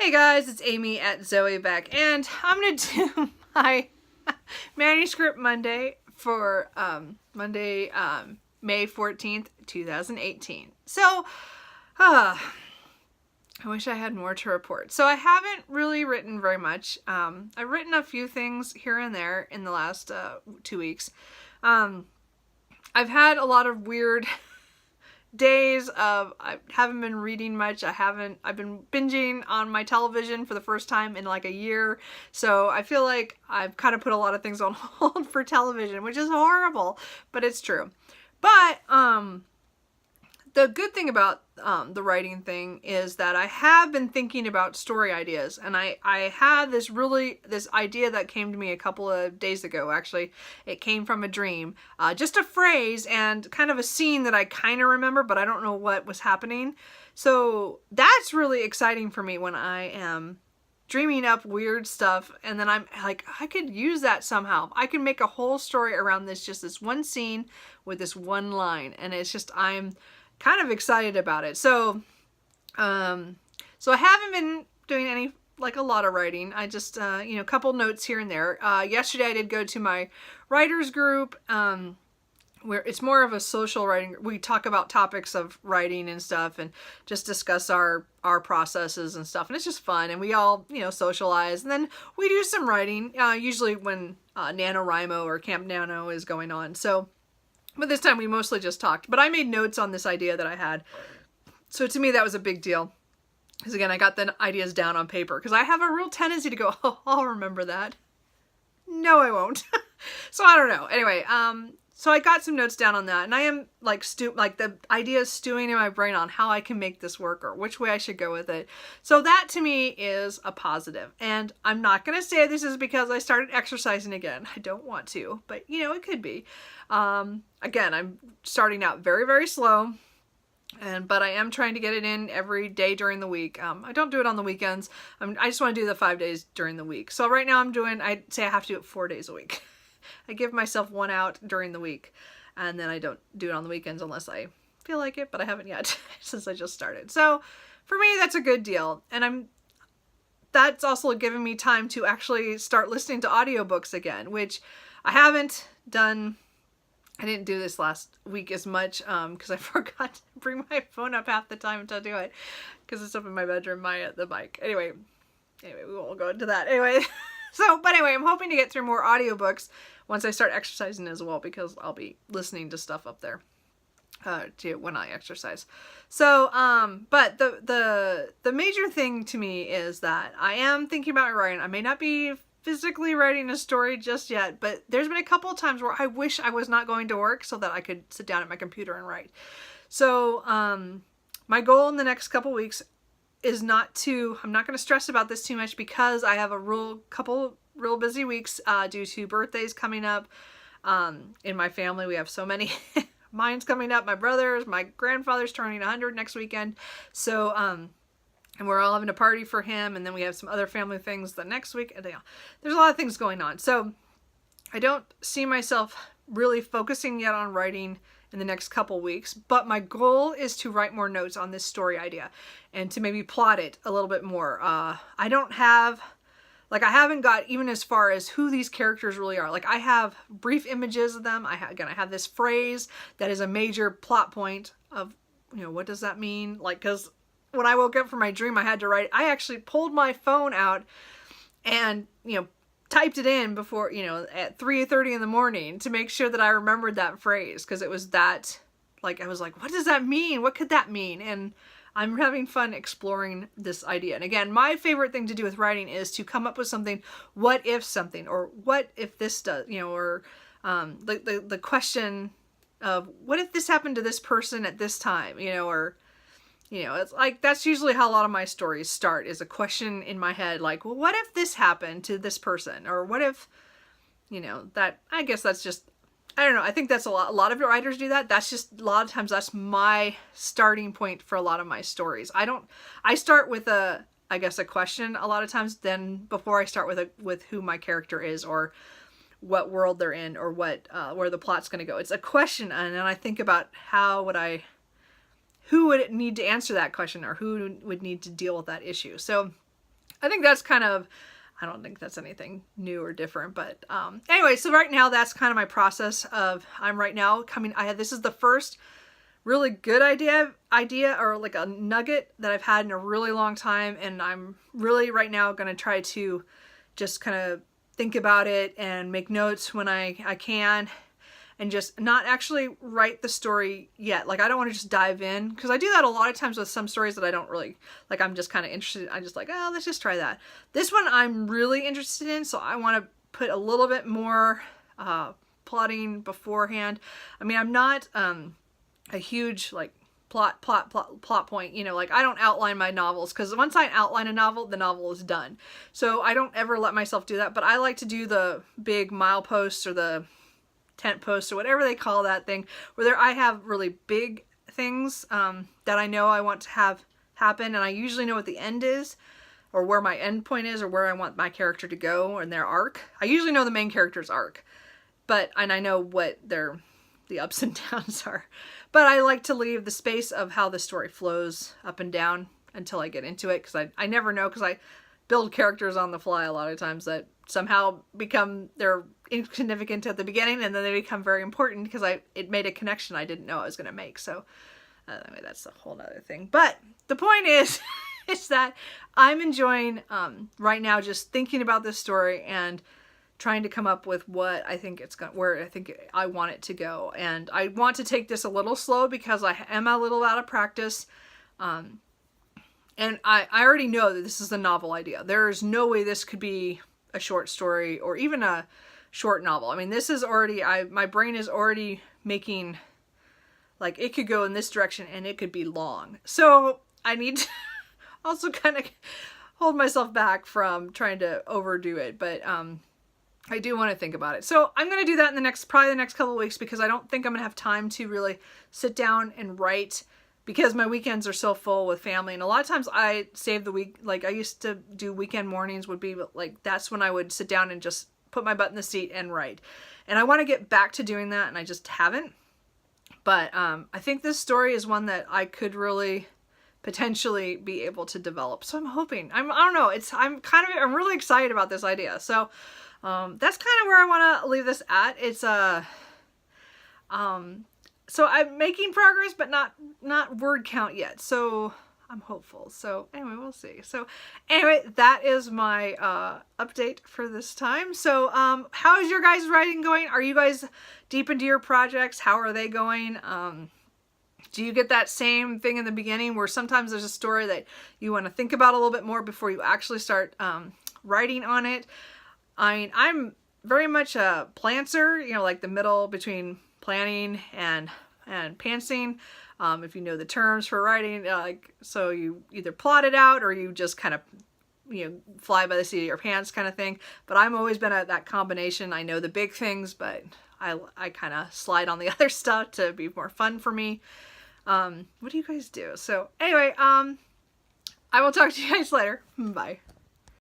Hey guys, it's Amy at Zoe back, and I'm going to do my Manuscript Monday for Monday, May 14th, 2018. So, I wish I had more to report. So I haven't really written very much. I've written a few things here and there in the last 2 weeks. I've had a lot of weird days of I haven't been reading much. I've been binging on my television for the first time in like a year. So I feel like I've kind of put a lot of things on hold for television, which is horrible, but it's true. But the good thing about the writing thing is that I have been thinking about story ideas, and I had this idea that came to me a couple of days ago. Actually, it came from a dream, just a phrase and kind of a scene that I kind of remember, but I don't know what was happening. So that's really exciting for me when I am dreaming up weird stuff, and then I'm like, I could use that somehow. I can make a whole story around this one scene with this one line, and it's just I'm kind of excited about it. So I haven't been doing a lot of writing. I just, a couple notes here and there. Yesterday I did go to my writers group, where it's more of a social writing. We talk about topics of writing and stuff and just discuss our processes and stuff. And it's just fun. And we all, socialize. And then we do some writing, usually when NaNoWriMo or Camp Nano is going on. So, but this time we mostly just talked. But I made notes on this idea that I had. So to me, that was a big deal. Because again, I got the ideas down on paper. Because I have a real tendency to go, oh, I'll remember that. No, I won't. So I don't know. Anyway, so I got some notes down on that. And I am like the ideas stewing in my brain on how I can make this work or which way I should go with it. So that to me is a positive. And I'm not going to say this is because I started exercising again. I don't want to, but it could be. Again, I'm starting out very, very slow, but I am trying to get it in every day during the week. I don't do it on the weekends. I just want to do the 5 days during the week. So right now I'd say I have to do it 4 days a week. I give myself one out during the week, and then I don't do it on the weekends unless I feel like it, but I haven't yet since I just started. So for me, that's a good deal. And that's also given me time to actually start listening to audiobooks again, which I haven't done. I didn't do this last week as much because I forgot to bring my phone up half the time to do it because it's up in my bedroom, the mic. Anyway, we won't go into that. Anyway, but anyway, I'm hoping to get through more audiobooks once I start exercising as well, because I'll be listening to stuff up there when I exercise. So, but the major thing to me is that I am thinking about writing. I may not be physically writing a story just yet, but there's been a couple of times where I wish I was not going to work so that I could sit down at my computer and write. So my goal in the next couple weeks is I'm not going to stress about this too much, because I have a couple real busy weeks due to birthdays coming up. In my family, we have so many. Mine's coming up, my brother's, my grandfather's turning 100 next weekend. So, and we're all having a party for him, and then we have some other family things the next week. There's a lot of things going on. So I don't see myself really focusing yet on writing in the next couple weeks, but my goal is to write more notes on this story idea and to maybe plot it a little bit more. I haven't got even as far as who these characters really are. Like, I have brief images of them. I have this phrase that is a major plot point of, what does that mean? Like, because when I woke up from my dream, I had to write. I actually pulled my phone out and, typed it in before, at 3:30 in the morning to make sure that I remembered that phrase. Because it was that, I was like, what does that mean? What could that mean? And I'm having fun exploring this idea. And again, my favorite thing to do with writing is to come up with something, what if something, or what if this does, or the question of what if this happened to this person at this time, or, it's like, that's usually how a lot of my stories start, is a question in my head, like, well, what if this happened to this person? Or what if, I guess that's just, I don't know. I think that's a lot of writers do that. That's just, a lot of times that's my starting point for a lot of my stories. I start with a question a lot of times, then before I start with who my character is, or what world they're in, or what, where the plot's going to go. It's a question. And then I think about who would need to answer that question, or who would need to deal with that issue. So I think that's kind of, I don't think that's anything new or different, but anyway, so right now that's kind of my process of, I'm right now coming, this is the first really good idea or like a nugget that I've had in a really long time, and I'm really right now going to try to just kind of think about it and make notes when I can, and just not actually write the story yet. Like, I don't want to just dive in, because I do that a lot of times with some stories that I don't really, like, I'm just kind of interested. I just like, oh, let's just try that. This one I'm really interested in, so I want to put a little bit more plotting beforehand. I mean, I'm not a huge, like, plot point, you know, like, I don't outline my novels, because once I outline a novel, the novel is done. So I don't ever let myself do that, but I like to do the big mileposts or the tent posts or whatever they call that thing, where I have really big things that I know I want to have happen, and I usually know what the end is, or where my end point is, or where I want my character to go in their arc. I usually know the main character's arc, and I know what the ups and downs are. But I like to leave the space of how the story flows up and down until I get into it, because I never know, because I build characters on the fly a lot of times that somehow they're insignificant at the beginning, and then they become very important because it made a connection I didn't know I was going to make. So anyway, that's a whole nother thing. But the point is, is that I'm enjoying right now just thinking about this story and trying to come up with what I think where I think I want it to go. And I want to take this a little slow because I am a little out of practice. And I already know that this is a novel idea. There is no way this could be a short story or even a short novel. I mean, this is already, my brain is already making, like, it could go in this direction and it could be long. So I need to also kind of hold myself back from trying to overdo it. But I do want to think about it. So I'm going to do that in probably the next couple of weeks, because I don't think I'm going to have time to really sit down and write, because my weekends are so full with family. And a lot of times I save the week, like I used to do weekend mornings would be like, that's when I would sit down and just put my butt in the seat and write. And I want to get back to doing that, and I just haven't. But I think this story is one that I could really potentially be able to develop. So I'm hoping, I don't know, I'm really excited about this idea. So that's kind of where I want to leave this at. It's so I'm making progress, but not word count yet. So I'm hopeful. So anyway, we'll see. So anyway, that is my update for this time. So how is your guys' writing going? Are you guys deep into your projects? How are they going? Do you get that same thing in the beginning where sometimes there's a story that you want to think about a little bit more before you actually start writing on it? I mean, I'm very much a plantser, you know, like the middle between planning and pantsing. If you know the terms for writing, so you either plot it out or you just kind of, you know, fly by the seat of your pants kind of thing. But I've always been at that combination. I know the big things, but I kind of slide on the other stuff to be more fun for me. What do you guys do? So anyway, I will talk to you guys later. Bye.